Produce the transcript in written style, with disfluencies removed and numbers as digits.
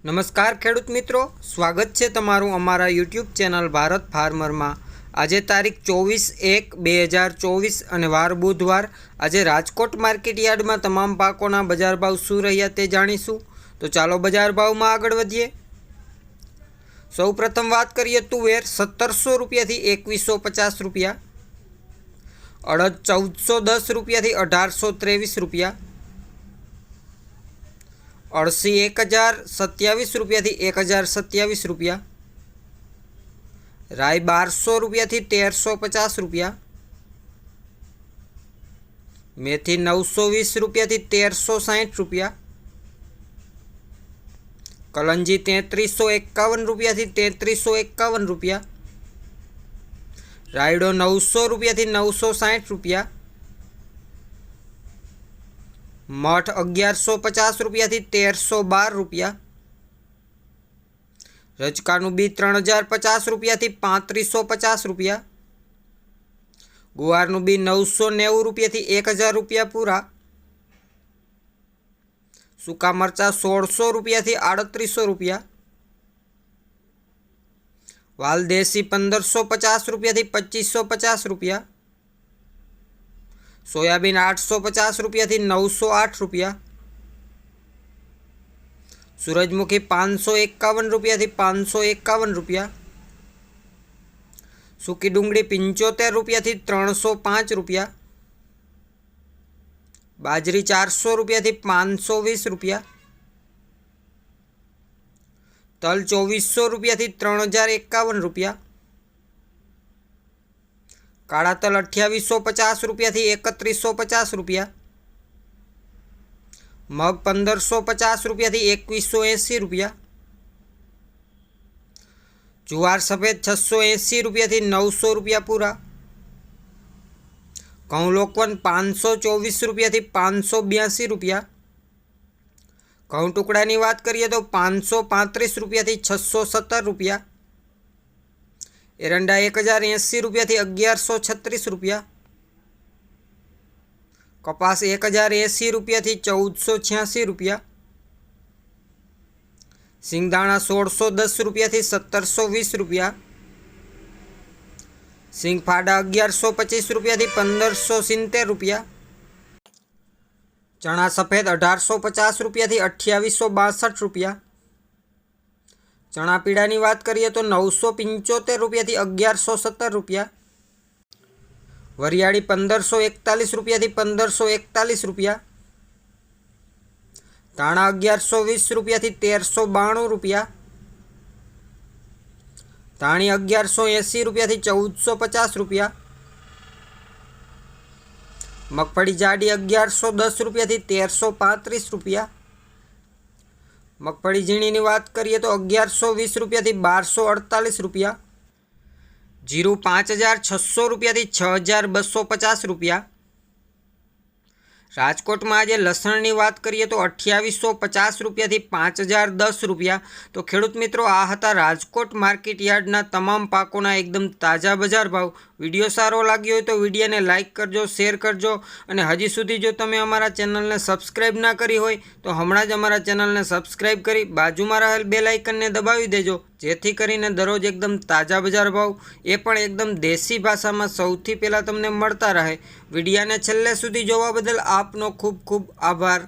નમસ્કાર ખેડૂત મિત્રો, સ્વાગત છે તમારું અમારા યુટ્યુબ ચેનલ ભારત ફાર્મરમાં। આજે તારીખ 24/1/2024 અને વાર બુધવાર। આજે રાજકોટ માર્કેટ યાર્ડમાં તમામ પાકોના બજાર ભાવ શું રહ્યા તે જાણીશું। તો ચાલો બજાર ભાવમાં આગળ વધીએ। સૌપ્રથમ વાત કરીએ તુવેર 1700 રૂપિયાથી 2150 રૂપિયા, અડદ 1410 રૂપિયાથી 1823 રૂપિયા, અળસી 1027 રૂપિયાથી 1027 રૂપિયા, રાઈ 1200 રૂપિયાથી 1350 રૂપિયા, મેથી 920 રૂપિયાથી 1360 રૂપિયા, કલંજી 3351 રૂપિયાથી 3351 રૂપિયા, રાયડો 900 રૂપિયાથી 960 રૂપિયા, મઠ 1150 રૂપિયાથી 1312 રૂપિયા, રજકાનું બી 3050 રૂપિયાથી 3550 રૂપિયા, ગુવારનું બી 990 રૂપિયાથી 1000 રૂપિયા પૂરા, સૂકા મરચા 1600 રૂપિયાથી 3800 રૂપિયા, વાલદેશી 1550 રૂપિયાથી 2550 રૂપિયા, સોયાબીન 850 રૂપિયાથી 908 રૂપિયા, સૂરજમુખી 551 રૂપિયાથી 551 રૂપિયા, સૂકી ડુંગળી 75 રૂપિયાથી 305 રૂપિયા, બાજરી 400 રૂપિયાથી 520 રૂપિયા, તલ 2400 રૂપિયાથી 3051 રૂપિયા, કાળા તલ 2850 રૂપિયાથી 3150 રૂપિયા, મગ 1550 રૂપિયાથી 2180 રૂપિયા, જુવાર સફેદ 680 રૂપિયાથી 900 રૂપિયા પૂરા, ઘઉં લોકવન 524 રૂપિયાથી 582 રૂપિયા, ઘઉં ટુકડાની વાત કરીએ તો 535 રૂપિયાથી 617 રૂપિયા, એરંડા 1080 રૂપિયાથી 1136 રૂપિયા, કપાસ 1080 રૂપિયાથી 1486 રૂપિયા, સિંગદાણા 1610 રૂપિયાથી 1720 રૂપિયા, સિંગફાડા 1125 રૂપિયાથી 1570 રૂપિયા, ચણા સફેદ 1850 રૂપિયાથી 2862 રૂપિયા, ચણા પીળાની વાત કરીએ તો 975 રૂપિયાથી 1117 રૂપિયા, વરિયાળી 1541 રૂપિયાથી 1541 રૂપિયા, ધાણા 1120 રૂપિયાથી 1392 રૂપિયા, ધાણી 1180 રૂપિયાથી 1450 રૂપિયા, મગફળી જાડી 1110 રૂપિયાથી 1335 રૂપિયા, મગફળી ઝીણીની વાત કરીએ તો 1120 રૂપિયાથી 1248 રૂપિયા, જીરું 5600 રૂપિયાથી 6250 રૂપિયા, રાજકોટમાં આજે લસણની વાત કરીએ તો 2850 રૂપિયાથી 5010 રૂપિયા। તો ખેડૂત મિત્રો, આ હતા રાજકોટ માર્કેટ યાર્ડના તમામ પાકોના એકદમ તાજા બજાર ભાવ। વિડીયો સારો લાગ્યો હોય તો વિડીયોને લાઇક કરજો, શેર કરજો, અને હજી સુધી જો તમે અમારા ચેનલને સબસ્ક્રાઈબ ના કરી હોય તો હમણાં જ અમારા ચેનલને સબસ્ક્રાઈબ કરી બાજુમાં રહેલ બેલ આઇકનને દબાવી દેજો, જેથી કરીને દરરોજ એકદમ તાજા બજાર ભાવ, એ પણ એકદમ દેશી ભાષામાં સૌથી પહેલાં તમને મળતા રહે। વિડીયાને છેલ્લે સુધી જોવા બદલ આપનો ખૂબ ખૂબ આભાર।